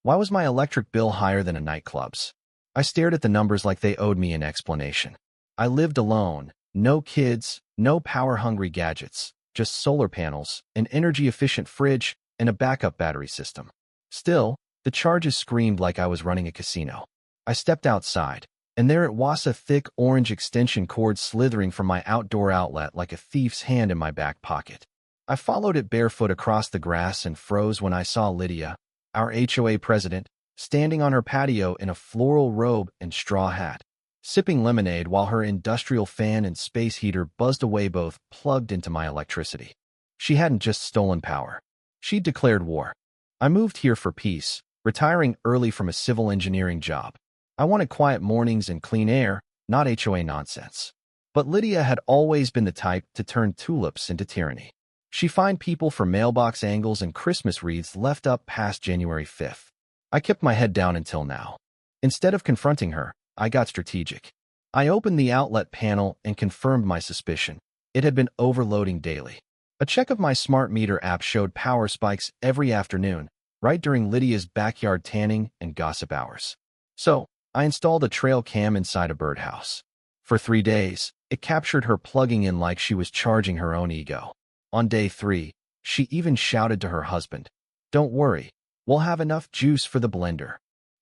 Why was my electric bill higher than a nightclub's? I stared at the numbers like they owed me an explanation. I lived alone, no kids, no power-hungry gadgets, just solar panels, an energy-efficient fridge, and a backup battery system. Still, the charges screamed like I was running a casino. I stepped outside, and there it was, a thick orange extension cord slithering from my outdoor outlet like a thief's hand in my back pocket. I followed it barefoot across the grass and froze when I saw Lydia, our HOA president, standing on her patio in a floral robe and straw hat, sipping lemonade while her industrial fan and space heater buzzed away, both plugged into my electricity. She hadn't just stolen power. She'd declared war. I moved here for peace, retiring early from a civil engineering job. I wanted quiet mornings and clean air, not HOA nonsense. But Lydia had always been the type to turn tulips into tyranny. She fined people for mailbox angles and Christmas wreaths left up past January 5th. I kept my head down until now. Instead of confronting her, I got strategic. I opened the outlet panel and confirmed my suspicion. It had been overloading daily. A check of my smart meter app showed power spikes every afternoon, right during Lydia's backyard tanning and gossip hours. So, I installed a trail cam inside a birdhouse. For 3 days, it captured her plugging in like she was charging her own ego. On day 3, she even shouted to her husband, "Don't worry, we'll have enough juice for the blender."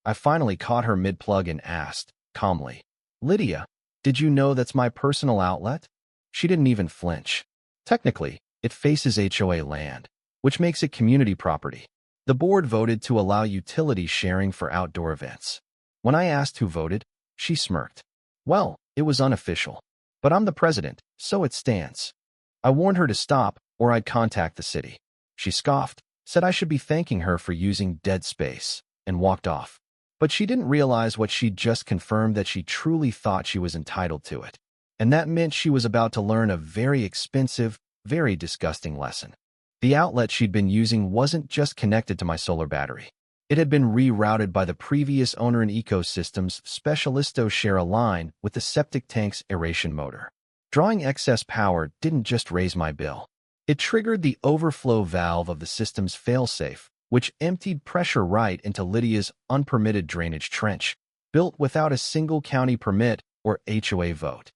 I finally caught her mid-plug and asked, calmly, "Lydia, did you know that's my personal outlet?" She didn't even flinch. Technically, it faces HOA land, which makes it community property. The board voted to allow utility sharing for outdoor events. When I asked who voted, she smirked. Well, it was unofficial. But I'm the president, so it stands. I warned her to stop, or I'd contact the city. She scoffed, said I should be thanking her for using dead space, and walked off. But she didn't realize what she'd just confirmed, that she truly thought she was entitled to it. And that meant she was about to learn a very expensive, very disgusting lesson. The outlet she'd been using wasn't just connected to my solar battery. It had been rerouted by the previous owner in Ecosystems Specialisto share a line with the septic tank's aeration motor. Drawing excess power didn't just raise my bill. It triggered the overflow valve of the system's failsafe, which emptied pressure right into Lydia's unpermitted drainage trench, built without a single county permit or HOA vote.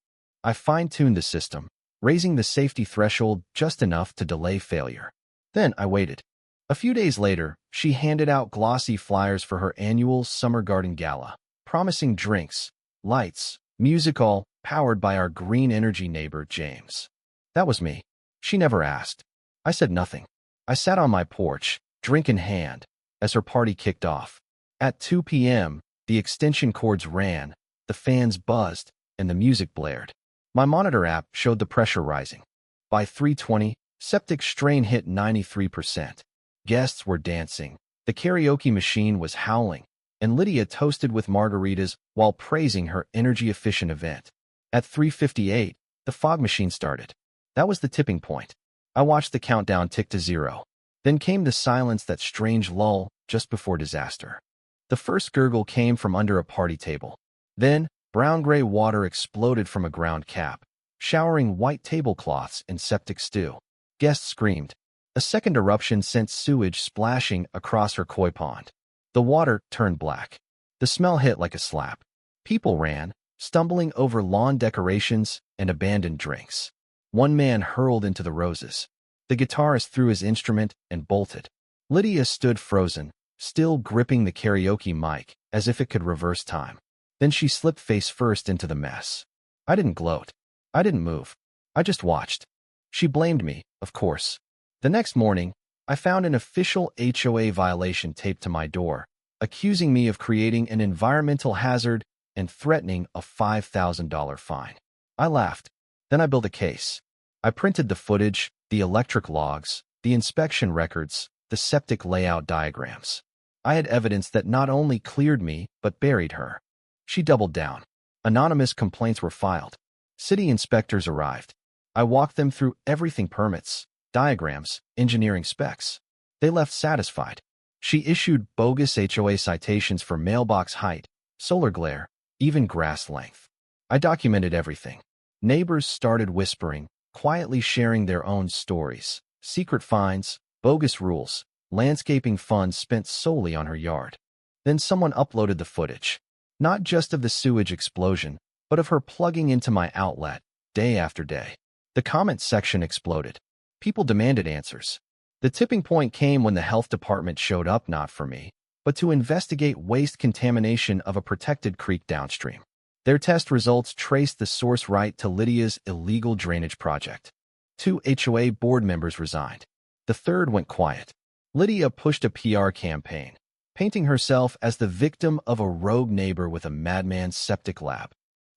I fine-tuned the system, raising the safety threshold just enough to delay failure. Then I waited. A few days later, she handed out glossy flyers for her annual Summer Garden Gala, promising drinks, lights, music, all powered by our green energy neighbor, James. That was me. She never asked. I said nothing. I sat on my porch, drink in hand, as her party kicked off. At 2 p.m., the extension cords ran, the fans buzzed, and the music blared. My monitor app showed the pressure rising. By 3:20, septic strain hit 93%. Guests were dancing, the karaoke machine was howling, and Lydia toasted with margaritas while praising her energy-efficient event. At 3:58, the fog machine started. That was the tipping point. I watched the countdown tick to 0. Then came the silence, that strange lull just before disaster. The first gurgle came from under a party table. Then, brown-gray water exploded from a ground cap, showering white tablecloths and septic stew. Guests screamed. A second eruption sent sewage splashing across her koi pond. The water turned black. The smell hit like a slap. People ran, stumbling over lawn decorations and abandoned drinks. One man hurled into the roses. The guitarist threw his instrument and bolted. Lydia stood frozen, still gripping the karaoke mic as if it could reverse time. Then she slipped face first into the mess. I didn't gloat. I didn't move. I just watched. She blamed me, of course. The next morning, I found an official HOA violation taped to my door, accusing me of creating an environmental hazard and threatening a $5,000 fine. I laughed. Then I built a case. I printed the footage, the electric logs, the inspection records, the septic layout diagrams. I had evidence that not only cleared me, but buried her. She doubled down. Anonymous complaints were filed. City inspectors arrived. I walked them through everything: permits, diagrams, engineering specs. They left satisfied. She issued bogus HOA citations for mailbox height, solar glare, even grass length. I documented everything. Neighbors started whispering, quietly sharing their own stories: secret fines, bogus rules, landscaping funds spent solely on her yard. Then someone uploaded the footage, not just of the sewage explosion, but of her plugging into my outlet, day after day. The comments section exploded. People demanded answers. The tipping point came when the health department showed up not for me, but to investigate waste contamination of a protected creek downstream. Their test results traced the source right to Lydia's illegal drainage project. 2 HOA board members resigned. The third went quiet. Lydia pushed a PR campaign, painting herself as the victim of a rogue neighbor with a madman's septic lab.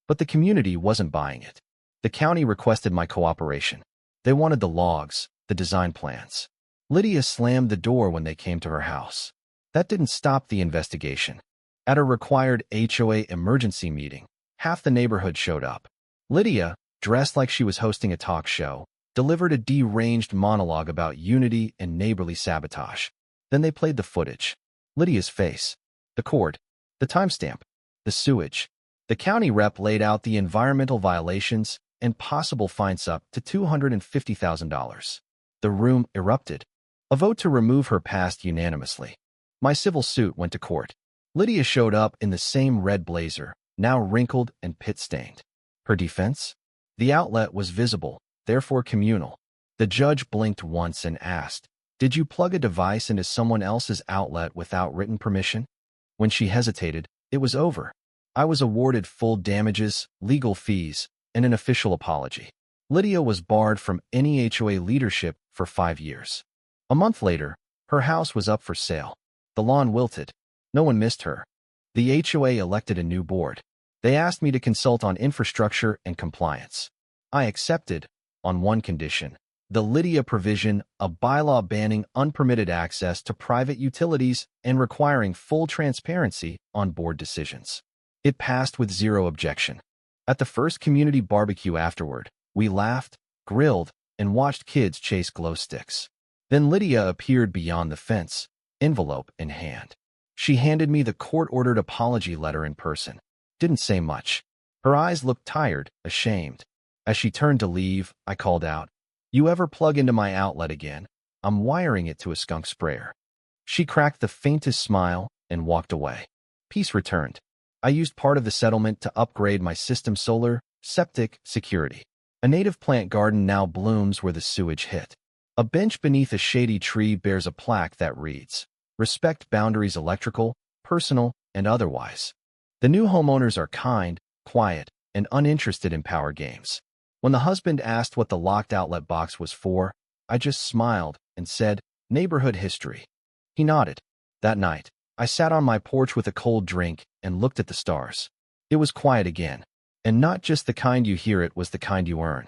But the community wasn't buying it. The county requested my cooperation. They wanted the logs, the design plans. Lydia slammed the door when they came to her house. That didn't stop the investigation. At a required HOA emergency meeting, half the neighborhood showed up. Lydia, dressed like she was hosting a talk show, delivered a deranged monologue about unity and neighborly sabotage. Then they played the footage. Lydia's face, the cord, the timestamp, the sewage. The county rep laid out the environmental violations and possible fines up to $250,000. The room erupted. A vote to remove her passed unanimously. My civil suit went to court. Lydia showed up in the same red blazer, now wrinkled and pit-stained. Her defense? The outlet was visible, therefore communal. The judge blinked once and asked, "Did you plug a device into someone else's outlet without written permission?" When she hesitated, it was over. I was awarded full damages, legal fees, and an official apology. Lydia was barred from any HOA leadership for 5 years. A month later, her house was up for sale. The lawn wilted. No one missed her. The HOA elected a new board. They asked me to consult on infrastructure and compliance. I accepted, on one condition: the Lydia provision, a bylaw banning unpermitted access to private utilities and requiring full transparency on board decisions. It passed with 0 objection. At the first community barbecue afterward, we laughed, grilled, and watched kids chase glow sticks. Then Lydia appeared beyond the fence, envelope in hand. She handed me the court-ordered apology letter in person. Didn't say much. Her eyes looked tired, ashamed. As she turned to leave, I called out, "You ever plug into my outlet again? I'm wiring it to a skunk sprayer." She cracked the faintest smile and walked away. Peace returned. I used part of the settlement to upgrade my system's solar, septic, security. A native plant garden now blooms where the sewage hit. A bench beneath a shady tree bears a plaque that reads, "Respect boundaries electrical, personal, and otherwise." The new homeowners are kind, quiet, and uninterested in power games. When the husband asked what the locked outlet box was for, I just smiled and said, "Neighborhood history." He nodded. That night, I sat on my porch with a cold drink and looked at the stars. It was quiet again. And not just the kind you hear, it was the kind you earn.